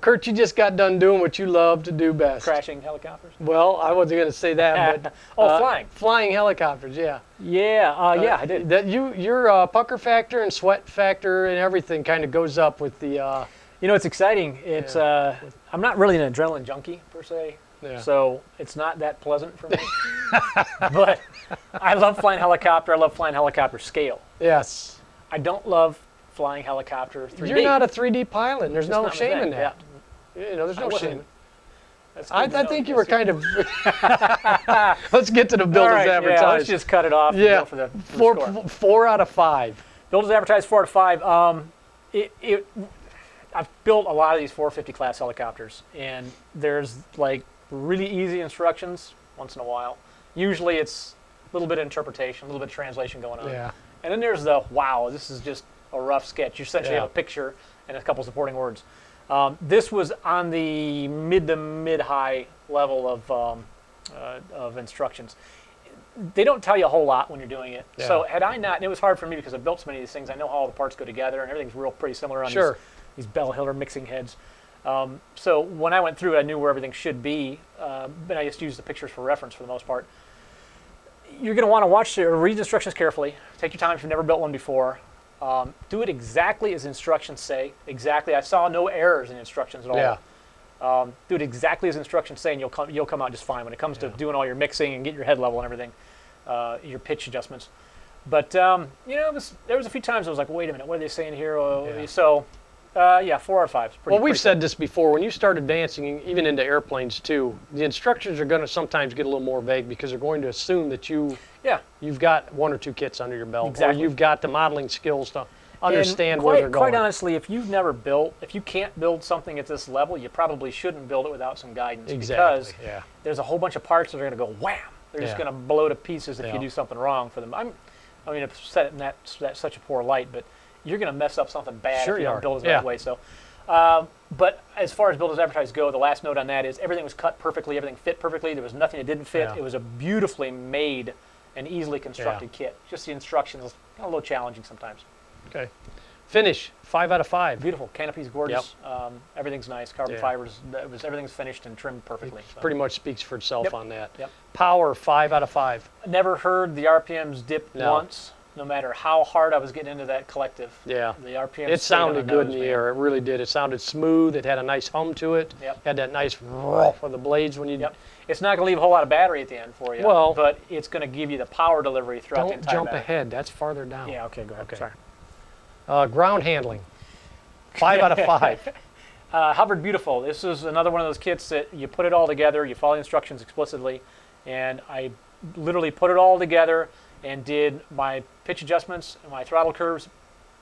Kurt, you just got done doing what you love to do best. Crashing helicopters? Well, I wasn't going to say that, but flying. Flying helicopters, yeah. Yeah, yeah, I did. That your pucker factor and sweat factor and everything kind of goes up with the. You know, it's exciting. It's I'm not really an adrenaline junkie per se, so it's not that pleasant for me. But I love flying helicopter. I love flying helicopter scale. Yes. I don't love flying helicopter 3D. You're not a 3D pilot. And there's no shame in that. Yeah. You know, there's no shame. I think you were kind of. Let's get to the Builders Advertised. Yeah, let's just cut it off. Yeah, and go for the 4 out of 5. Builders Advertised 4 out of 5. I've built a lot of these 450 class helicopters, and there's like really easy instructions once in a while. Usually it's a little bit of interpretation, a little bit of translation going on. Yeah. And then there's the, wow, this is just a rough sketch. You essentially have a picture and a couple supporting words. This was on the mid to mid-high level of instructions. They don't tell you a whole lot when you're doing it. Yeah. So had I not, and it was hard for me because I've built so many of these things, I know how all the parts go together, and everything's pretty similar on these Bell Hiller mixing heads. So when I went through it, I knew where everything should be, but I just used the pictures for reference for the most part. You're going to want to watch or read the instructions carefully. Take your time if you've never built one before. Do it exactly as instructions say. Exactly. I saw no errors in the instructions at all. Yeah. Do it exactly as instructions say, and you'll come out just fine when it comes to doing all your mixing and getting your head level and everything, your pitch adjustments. But you know, there was a few times I was like, wait a minute, what are they saying here? So. 4 out of 5. Well, we've said this before. When you start advancing, even into airplanes too, the instructions are going to sometimes get a little more vague because they're going to assume that you've got 1 or 2 kits under your belt, or you've got the modeling skills to understand where they're going. Quite honestly, if you can't build something at this level, you probably shouldn't build it without some guidance. Exactly. Because there's a whole bunch of parts that are going to go wham. They're just going to blow to pieces if you do something wrong for them. I mean, I've set it in that such a poor light, but you're going to mess up something bad if you don't build it that way. So, but as far as Builders Advertised go, the last note on that is everything was cut perfectly, everything fit perfectly. There was nothing that didn't fit. It was a beautifully made and easily constructed kit. Just the instructions a little challenging sometimes. Okay. Finish 5 out of 5. Beautiful. Canopy's gorgeous. Everything's nice. Carbon fibers. Everything's finished and trimmed perfectly. So. Pretty much speaks for itself on that. Yep. Power 5 out of 5. Never heard the RPMs dip once. No matter how hard I was getting into that collective, the RPM. It sounded good in the air. It really did. It sounded smooth. It had a nice hum to it. Had that nice roar for the blades when you. It's not going to leave a whole lot of battery at the end for you. Well, but it's going to give you the power delivery throughout the entire. Don't jump ahead. That's farther down. Yeah. Okay. Go ahead. Okay. Sorry. Ground handling. 5 out of 5. Hovered beautiful. This is another one of those kits that you put it all together. You follow the instructions explicitly, and I literally put it all together and did my pitch adjustments and my throttle curves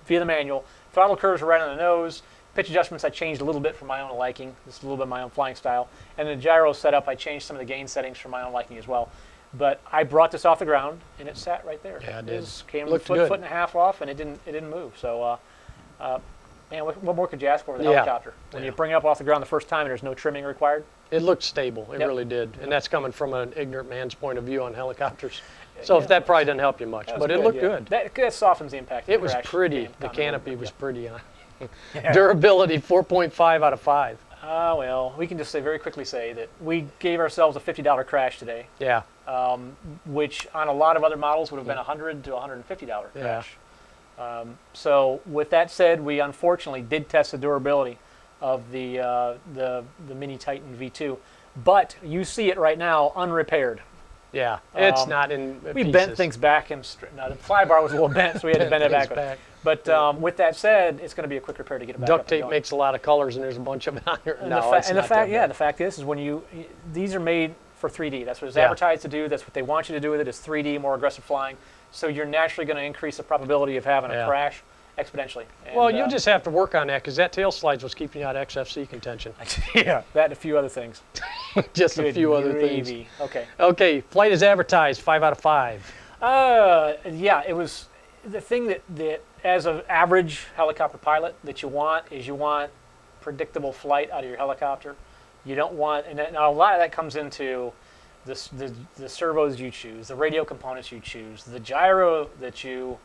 via the manual. Throttle curves were right on the nose. Pitch adjustments I changed a little bit for my own liking. This is a little bit of my own flying style. And the gyro setup, I changed some of the gain settings for my own liking as well. But I brought this off the ground, and it sat right there. Yeah, it did. Came a foot and a half off, and it didn't move. So, man, what more could you ask for with a helicopter? When you bring it up off the ground the first time and there's no trimming required? It looked stable. It really did. And that's coming from an ignorant man's point of view on helicopters. So if that probably didn't help you much, but it looked good. That softens the impact. It was pretty. The canopy was pretty. Durability 4.5 out of 5. Well, we can just very quickly say that we gave ourselves a $50 crash today. Yeah. Which on a lot of other models would have been $100 to $150 crash. So with that said, we unfortunately did test the durability of the Mini Titan V2, but you see it right now unrepaired. Yeah, it's not in We pieces. bent things back, and the fly bar was a little bent, so we had to bend it back. But with that said, it's going to be a quick repair to get it back. Duct tape makes a lot of colors, and there's a bunch of it on here. The fact is when these are made for 3D. That's what it's advertised to do. That's what they want you to do with it. Is 3D, more aggressive flying. So you're naturally going to increase the probability of having a crash exponentially. And, well, you'll just have to work on that because that tail slides was keeping you out of XFC contention. That and a few other things. Just a few other things. Okay. Okay, flight is advertised 5 out of 5. Yeah, it was the thing that as an average helicopter pilot that you want predictable flight out of your helicopter. You don't want, and a lot of that comes into the servos you choose, the radio components you choose, the gyro that you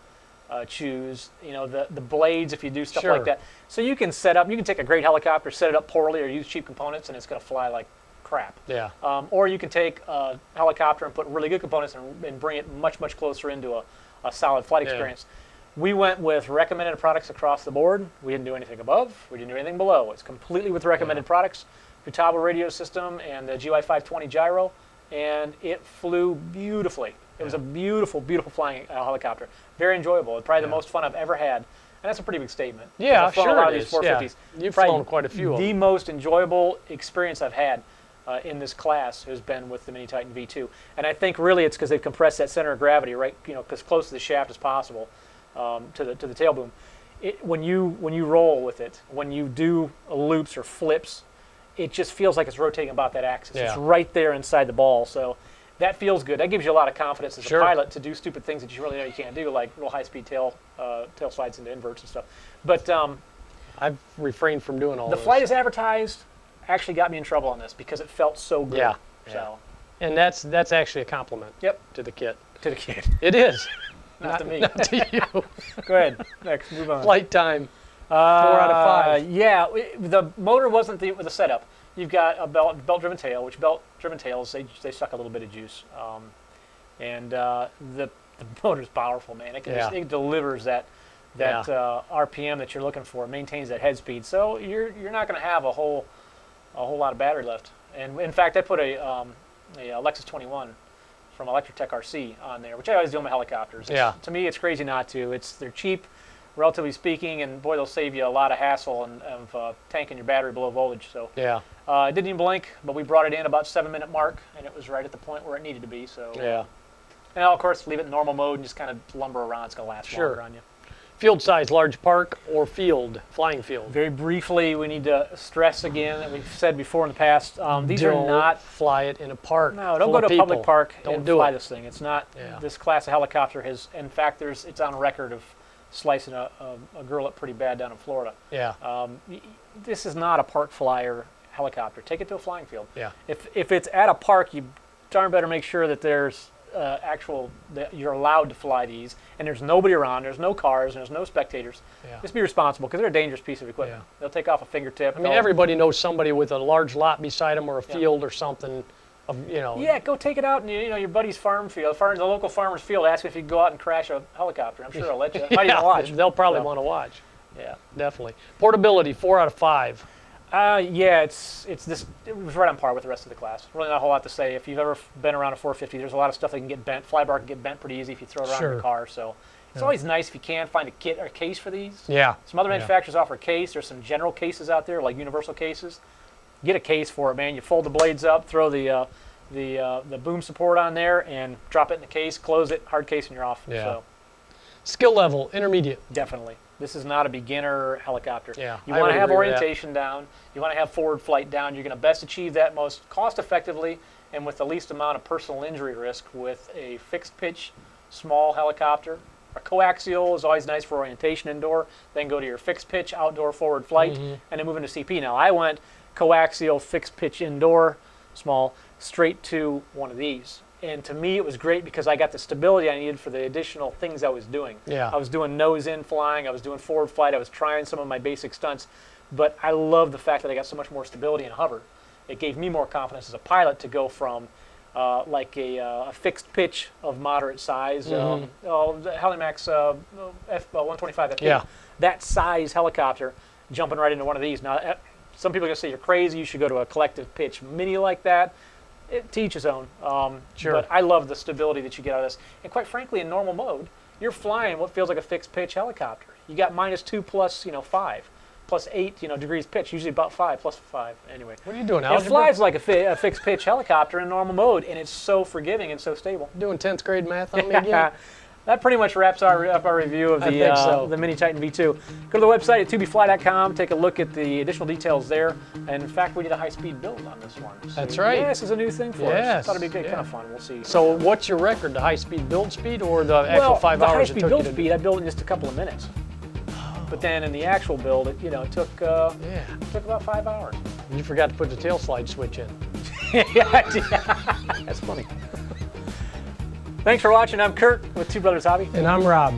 choose. You know, the blades if you do stuff Sure. like that. So you can take a great helicopter, set it up poorly, or use cheap components, and it's going to fly like crap. Yeah. Or you can take a helicopter and put really good components and bring it much, much closer into a solid flight experience. We went with recommended products across the board. We didn't do anything above. We didn't do anything below. It's completely with recommended products. Futaba radio system and the GY 520 gyro, and it flew beautifully. It was a beautiful, beautiful flying helicopter. Very enjoyable. Probably the most fun I've ever had. And that's a pretty big statement. Yeah, I've flown sure a lot it of these is. 450s. Yeah. You've Probably flown quite a few of the them. most enjoyable experience I've had in this class has been with the Mini Titan V2. And I think really it's because they've compressed that center of gravity right, as close to the shaft as possible to the tail boom. When you roll with it, when you do loops or flips, it just feels like it's rotating about that axis. Yeah. It's right there inside the ball. So that feels good. That gives you a lot of confidence as a pilot to do stupid things that you really know you can't do, like real high-speed tail slides into inverts and stuff. But I've refrained from doing all the those. flight as advertised actually got me in trouble on this because it felt so good. Yeah. So. And that's actually a compliment to the kit. To the kid. It is. Not to me. Not to you. Go ahead. Next, move on. Flight time. 4 out of 5. Yeah, the motor wasn't the setup. You've got a belt-driven tail, which belt-driven tails, they suck a little bit of juice. And the motor's powerful, man. It delivers that RPM that you're looking for, maintains that head speed. So you're not going to have a whole lot of battery left. And in fact, I put a Lexus 21 from Electric Tech RC on there, which I always do on my helicopters. To me, it's crazy not to. They're cheap, relatively speaking, and boy, they'll save you a lot of hassle of tanking your battery below voltage. So it didn't even blink, but we brought it in about 7-minute mark, and it was right at the point where it needed to be. So and of course, leave it in normal mode and just kind of lumber around. It's going to last longer on you. Field size, large park or flying field? Very briefly, we need to stress again that we've said before in the past, these don't are not... fly it in a park. No, don't go to a public park and fly this thing. It's not... This class of helicopter has... In fact, it's on record of slicing a girl up pretty bad down in Florida. This is not a park flyer helicopter. Take it to a flying field. If it's at a park, you darn better make sure that there's that you're allowed to fly these, and there's nobody around, there's no cars, and there's no spectators. Just be responsible, because they're a dangerous piece of equipment. They'll take off a fingertip. I mean, everybody knows somebody with a large lot beside them or a field or something. Yeah, go take it out and your buddy's farm field, the local farmer's field. Ask him if you can go out and crash a helicopter. I'm sure they'll let you. Might even watch. They'll probably want to watch. Yeah, definitely. Portability, 4 out of 5. It was right on par with the rest of the class. Really not a whole lot to say. If you've ever been around a 450, there's a lot of stuff that can get bent. Flybar can get bent pretty easy if you throw it around in the car. So it's always nice if you can find a kit or a case for these. Some other manufacturers offer a case. There's some general cases out there, like universal cases. Get a case for it, man. You fold the blades up, throw the boom support on there, and drop it in the case, close it, hard case, and you're off. So. Skill level, intermediate. Definitely. This is not a beginner helicopter. You I want to have agree with orientation down. You want to have forward flight down. You're going to best achieve that most cost effectively and with the least amount of personal injury risk with a fixed pitch small helicopter. A coaxial is always nice for orientation indoor. Then go to your fixed pitch outdoor forward flight and then move into CP. Now I went coaxial fixed pitch indoor small straight to one of these. And to me, it was great because I got the stability I needed for the additional things I was doing. I was doing nose-in flying. I was doing forward flight. I was trying some of my basic stunts. But I love the fact that I got so much more stability in hover. It gave me more confidence as a pilot to go from like a fixed pitch of moderate size, the Helimax F-125 FP, that size helicopter, jumping right into one of these. Now, some people are going to say you're crazy. You should go to a collective pitch mini like that. To each his own. But I love the stability that you get out of this. And quite frankly, in normal mode, you're flying what feels like a fixed pitch helicopter. You got -2 plus 5, plus 8 degrees pitch, usually about 5 plus 5. Anyway, what are you doing? It flies like a fixed pitch helicopter in normal mode, and it's so forgiving and so stable. Doing 10th grade math on me again? That pretty much wraps up our review of the Mini Titan V2. Go to the website at tubefly.com, take a look at the additional details there. And in fact, we did a high-speed build on this one. So that's right. Yeah, this is a new thing for us. I thought it'd be kind of fun. We'll see. So what's your record, the high-speed build speed or the actual 5 the hours high-speed build speed, I built in just a couple of minutes. But then in the actual build, it took about 5 hours. You forgot to put the tail slide switch in. That's funny. Thanks for watching. I'm Kurt with Two Brothers Hobby. And I'm Rob.